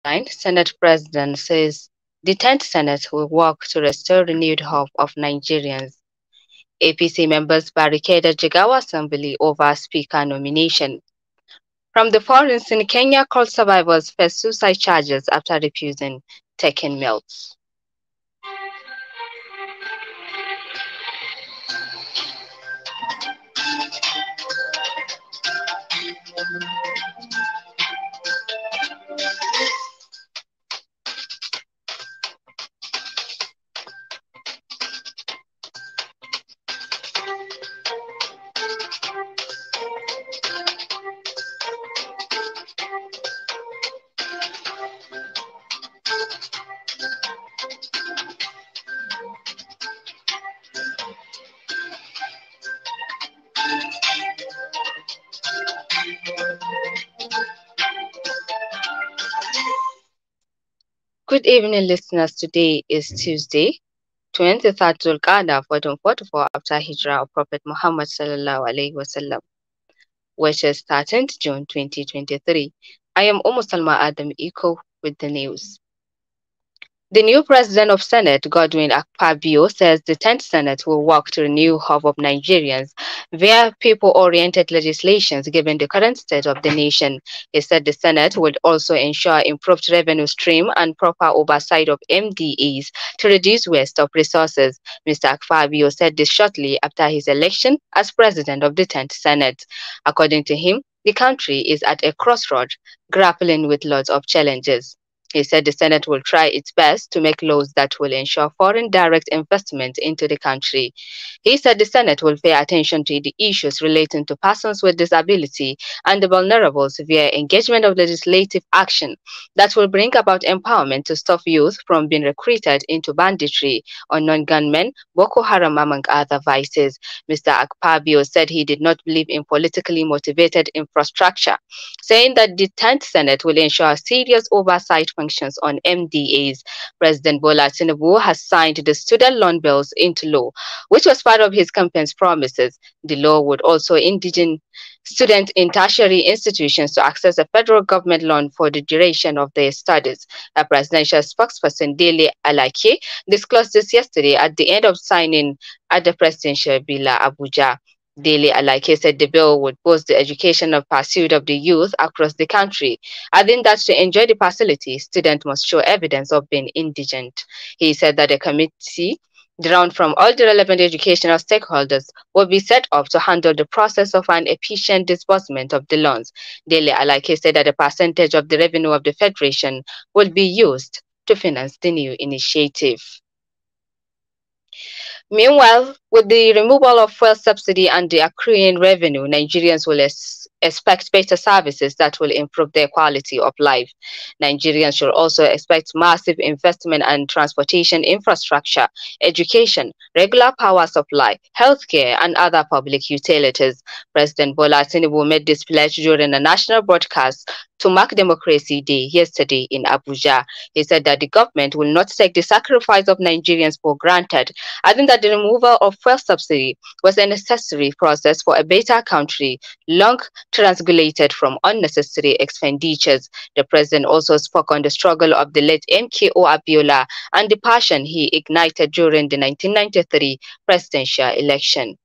headline, Senate President says the 10th Senate will work to restore renewed hope of Nigerians. APC members barricaded Jigawa Assembly over Speaker nomination. From the forest in Kenya, coal survivors face suicide charges after refusing taking meals. Good evening, listeners. Today is Tuesday, 23rd Zulqa'dah 1444 after Hijrah of Prophet Muhammad sallallahu alaihi wasallam, which is 13th June 2023. I am Salma Adam Iko with the news. The new president of Senate, Godwin Akpabio, says the 10th Senate will work to renew hope of Nigerians via people-oriented legislations given the current state of the nation. He said the Senate would also ensure improved revenue stream and proper oversight of MDAs to reduce waste of resources. Mr. Akpabio said this shortly after his election as president of the 10th Senate. According to him, the country is at a crossroad, grappling with lots of challenges. He said the Senate will try its best to make laws that will ensure foreign direct investment into the country. He said the Senate will pay attention to the issues relating to persons with disability and the vulnerable via engagement of legislative action that will bring about empowerment to stop youth from being recruited into banditry or non-gunmen, Boko Haram, among other vices. Mr. Akpabio said he did not believe in politically motivated infrastructure, saying that the 10th Senate will ensure serious oversight functions on MDAs. President Bola Tinubu has signed the student loan bills into law, which was part of his campaign's promises. The law would also indigene students in tertiary institutions to access a federal government loan for the duration of their studies. A presidential spokesperson, Dele Alake, disclosed this yesterday at the end of signing at the presidential villa, Abuja. Dele Alake said the bill would boost the educational pursuit of the youth across the country, adding that to enjoy the facility, students must show evidence of being indigent. He said that a committee drawn from all the relevant educational stakeholders will be set up to handle the process of an efficient disbursement of the loans. Dele Alake said that a percentage of the revenue of the Federation will be used to finance the new initiative. Meanwhile, with the removal of fuel subsidy and the accruing revenue, Nigerians will expect better services that will improve their quality of life. Nigerians should also expect massive investment and transportation infrastructure, education, regular power supply, healthcare, and other public utilities. President Bola Tinubu made this pledge during a national broadcast to mark Democracy Day yesterday in Abuja. He said that the government will not take the sacrifice of Nigerians for granted, adding that the removal of fuel subsidy was a necessary process for a better country, long transgulated from unnecessary expenditures. The president also spoke on the struggle of the late MKO Abiola and the passion he ignited during the 1993 presidential election.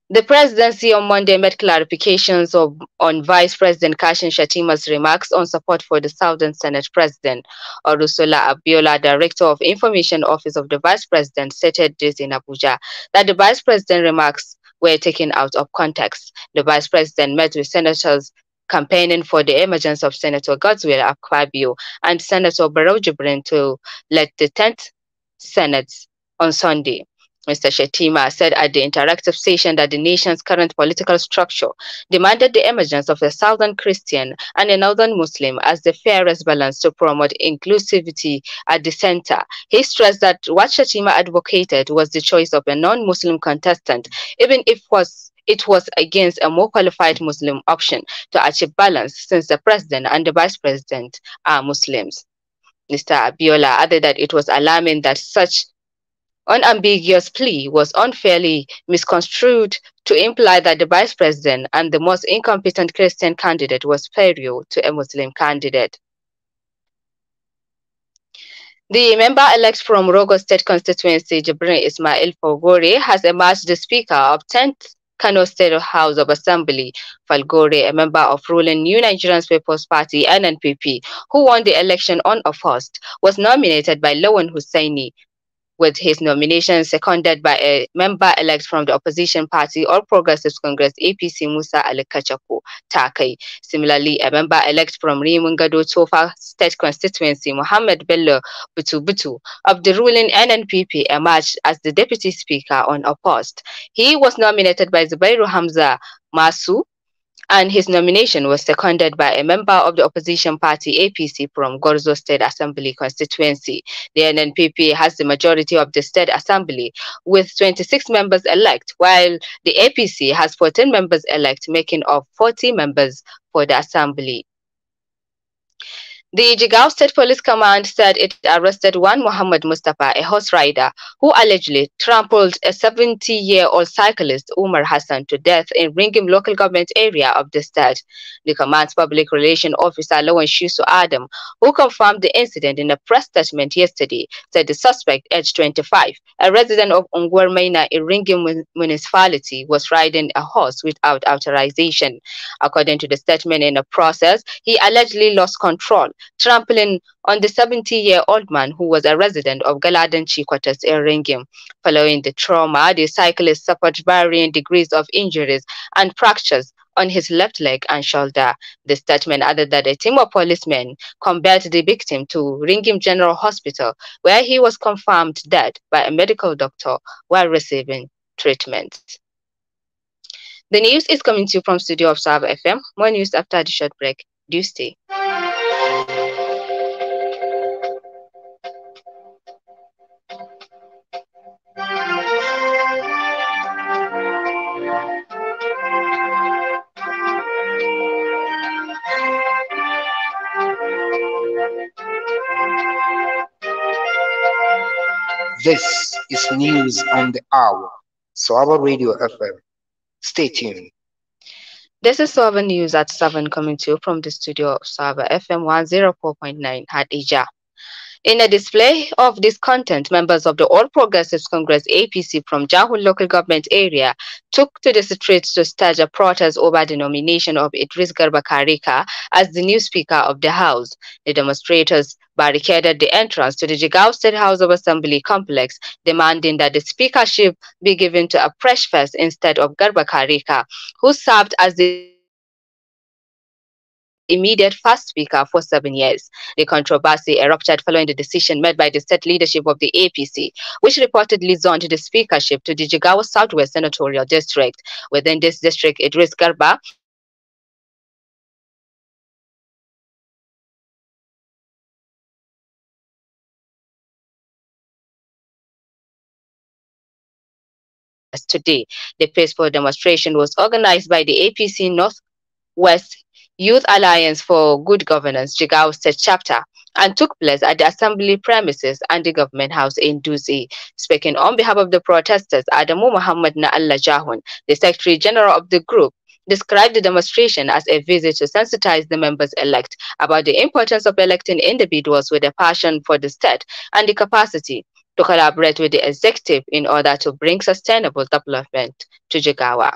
The presidency on Monday made clarifications on Vice President Kashim Shettima's remarks on support for the Southern Senate President. Olusola Abiola, Director of Information Office of the Vice President, stated this in Abuja, that the Vice President remarks were taken out of context. The Vice President met with senators campaigning for the emergence of Senator Godswill Akpabio and Senator Barrow Jibrin to lead the 10th Senate on Sunday. Mr. Shettima said at the interactive session that the nation's current political structure demanded the emergence of a Southern Christian and a Northern Muslim as the fairest balance to promote inclusivity at the center. He stressed that what Shettima advocated was the choice of a non-Muslim contestant, even if it was against a more qualified Muslim option to achieve balance, since the president and the vice president are Muslims. Mr. Abiola added that it was alarming that such unambiguous plea was unfairly misconstrued to imply that the vice president and the most incompetent Christian candidate was superior to a Muslim candidate. The member-elect from Rogo State constituency, Jibrin Ismail Falgore, has emerged the Speaker of 10th Kano State House of Assembly. Falgore, a member of ruling New Nigerian People's Party (NNPP), who won the election unopposed, was nominated by Lawan Hussaini, with his nomination seconded by a member-elect from the opposition party All Progressives Congress APC Musa Ali Kachako Takai. Similarly, a member-elect from Rimungado Tofa State constituency Mohammed Bello Butu of the ruling NNPP emerged as the deputy speaker unopposed. He was nominated by Zubairu Hamza Masu, and his nomination was seconded by a member of the opposition party APC from Gorzo State Assembly constituency. The NNPP has the majority of the State Assembly with 26 members elect, while the APC has 14 members elect, making up 40 members for the Assembly. The Jigaw State Police Command said it arrested one Muhammad Mustafa, a horse rider, who allegedly trampled a 70-year-old cyclist, Umar Hassan, to death in Ringim local government area of the state. The command's public relations officer, Lawan Shisu Adam, who confirmed the incident in a press statement yesterday, said the suspect, aged 25, a resident of Ungwer Maina in Ringim municipality, was riding a horse without authorization. According to the statement in the process, he allegedly lost control, trampling on the 70-year-old man who was a resident of Galadanchi quarters in Ringim. Following the trauma, the cyclist suffered varying degrees of injuries and fractures on his left leg and shoulder. The statement added that a team of policemen conveyed the victim to Ringim General Hospital, where he was confirmed dead by a medical doctor while receiving treatment. The news is coming to you from Studio Observer FM. More news after the short break. Do stay. This is News on the Hour, Swaba Radio FM. Stay tuned. This is Swaba News at 7 coming to you from the studio of Swaba FM 104.9 Hadija. In a display of this content, members of the All Progressives Congress APC from Jahun local government area took to the streets to stage a protest over the nomination of Idris Garba Karika as the new Speaker of the House. The demonstrators barricaded the entrance to the Jigaw State House of Assembly complex, demanding that the speakership be given to a fresh face instead of Garba Karika, who served as the immediate first speaker for 7 years. The controversy erupted following the decision made by the state leadership of the APC, which reportedly zoned the speakership to the Jigawa Southwest Senatorial District. Within this district, Idris Garba today. The peaceful demonstration was organized by the APC Northwest Youth Alliance for Good Governance, Jigawa State Chapter, and took place at the assembly premises and the government house in Dutse. Speaking on behalf of the protesters, Adamu Muhammad Na'Allah Jahun, the Secretary General of the group, described the demonstration as a visit to sensitize the members-elect about the importance of electing individuals with a passion for the state and the capacity to collaborate with the executive in order to bring sustainable development to Jigawa.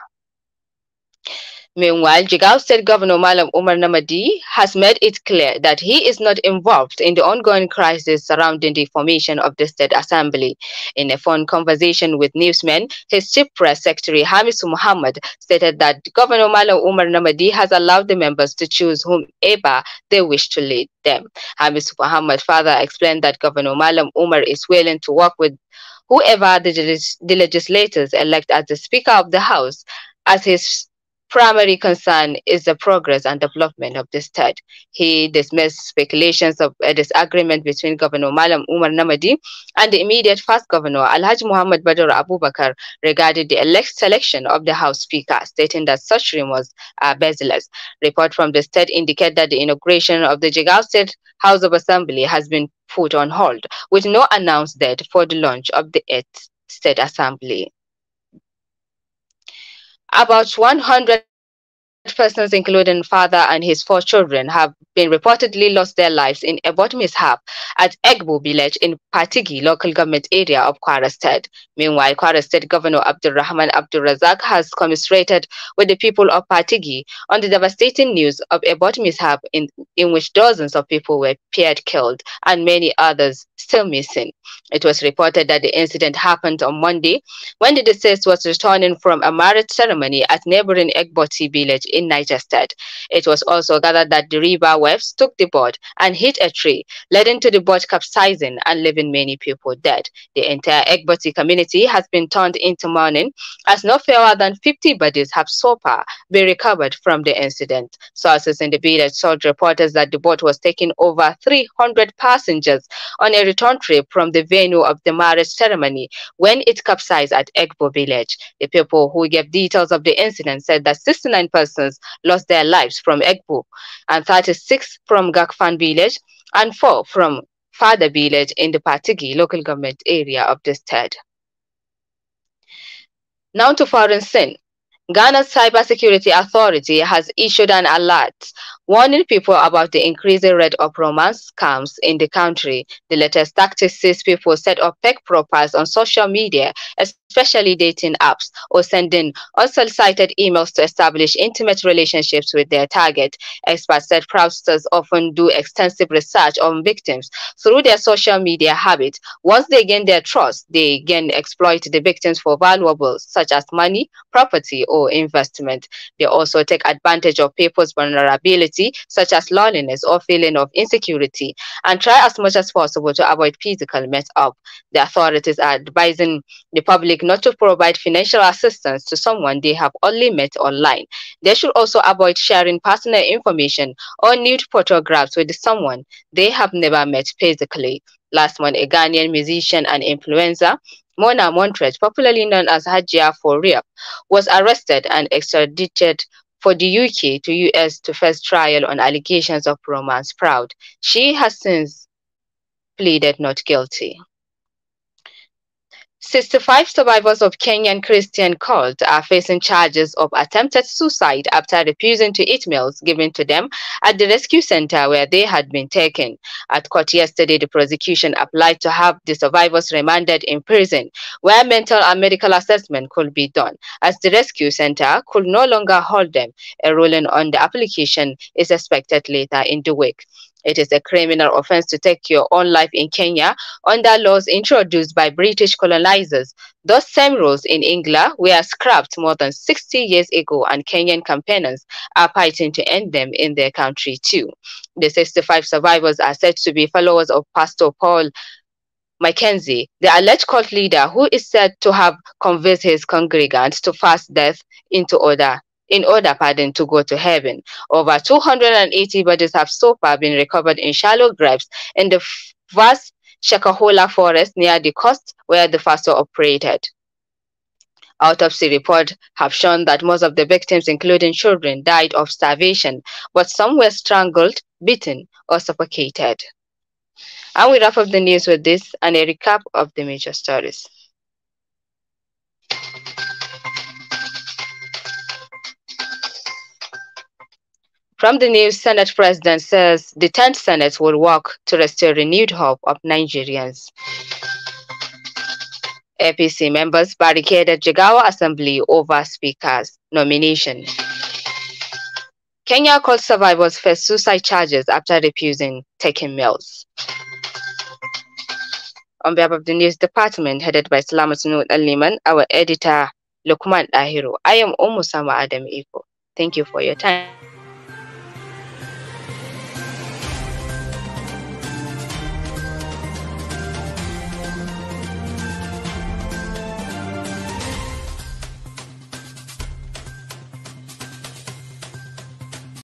Meanwhile, Jigawa State Governor Malam Umar Namadi has made it clear that he is not involved in the ongoing crisis surrounding the formation of the State Assembly. In a phone conversation with newsmen, his chief press secretary Hamisu Muhammad stated that Governor Malam Umar Namadi has allowed the members to choose whomever they wish to lead them. Hamisu Muhammad further explained that Governor Malam Umar is willing to work with whoever the legislators elect as the Speaker of the House, as his primary concern is the progress and development of the state. He dismissed speculations of a disagreement between Governor Malam Umar Namadi and the immediate first governor, Alhaji Muhammad Badr Abubakar, regarding the selection of the House Speaker, stating that such rumors are baseless. Report from the state indicate that the inauguration of the Jigawa State House of Assembly has been put on hold, with no announced date for the launch of the 8th State Assembly. About 100 persons, including father and his 4 children, have been reportedly lost their lives in a boat mishap at Egbo village in Patigi local government area of Kwara State. Meanwhile, Kwara State Governor Abdulrahman Abdulrazak has commiserated with the people of Patigi on the devastating news of a boat mishap in which dozens of people were appeared killed and many others still missing. It was reported that the incident happened on Monday when the deceased was returning from a marriage ceremony at neighboring Egboti village in Niger State. It was also gathered that the river waves took the boat and hit a tree, leading to the boat capsizing and leaving many people dead. The entire Egboti community has been turned into mourning as no fewer than 50 bodies have so far been recovered from the incident. Sources in the village told reporters that the boat was taking over 300 passengers on a return trip from the venue of the marriage ceremony when it capsized at Egbo village. The people who gave details of the incident said that 69 persons lost their lives from Egbo and 36 from Gakfan village and 4 from Fada village in the Patigi local government area of the state. Now to foreign sin. Ghana's Cybersecurity Authority has issued an alert warning people about the increasing rate of romance scams in the country. The latest tactic sees people set up fake profiles on social media, especially dating apps, or sending unsolicited emails to establish intimate relationships with their target. Experts said fraudsters often do extensive research on victims through their social media habits. Once they gain their trust, they again exploit the victims for valuables such as money, property, or investment. They also take advantage of people's vulnerability, such as loneliness or feeling of insecurity, and try as much as possible to avoid physical meet-up. The authorities are advising the public not to provide financial assistance to someone they have only met online. They should also avoid sharing personal information or nude photographs with someone they have never met physically. Last month, a Ghanaian musician and influencer, Mona Montreat, popularly known as Hajia for Real, was arrested and extradited for the UK to US to face trial on allegations of romance fraud. She has since pleaded not guilty. 65 survivors of Kenyan Christian cult are facing charges of attempted suicide after refusing to eat meals given to them at the rescue center where they had been taken. At court yesterday, the prosecution applied to have the survivors remanded in prison, where mental and medical assessment could be done, as the rescue center could no longer hold them. A ruling on the application is expected later in the week. It is a criminal offense to take your own life in Kenya under laws introduced by British colonizers. Those same rules in England were scrapped more than 60 years ago, and Kenyan campaigners are fighting to end them in their country too. The 65 survivors are said to be followers of Pastor Paul Mackenzie, the alleged cult leader who is said to have convinced his congregants to fast death into order to go to heaven. Over 280 bodies have so far been recovered in shallow graves in the vast Shakahola forest near the coast where the pastor operated. Autopsy reports have shown that most of the victims, including children, died of starvation, but some were strangled, beaten, or suffocated. And we wrap up the news with this and a recap of the major stories. From the news, Senate President says the 10th Senate will work to restore renewed hope of Nigerians. APC members barricaded Jigawa Assembly over Speaker's nomination. Kenya cult survivors face suicide charges after refusing taking meals. On behalf of the news department headed by Salamatunu Aliman, our editor Lukman Dahiru, I am Omusama Adam Iko. Thank you for your time.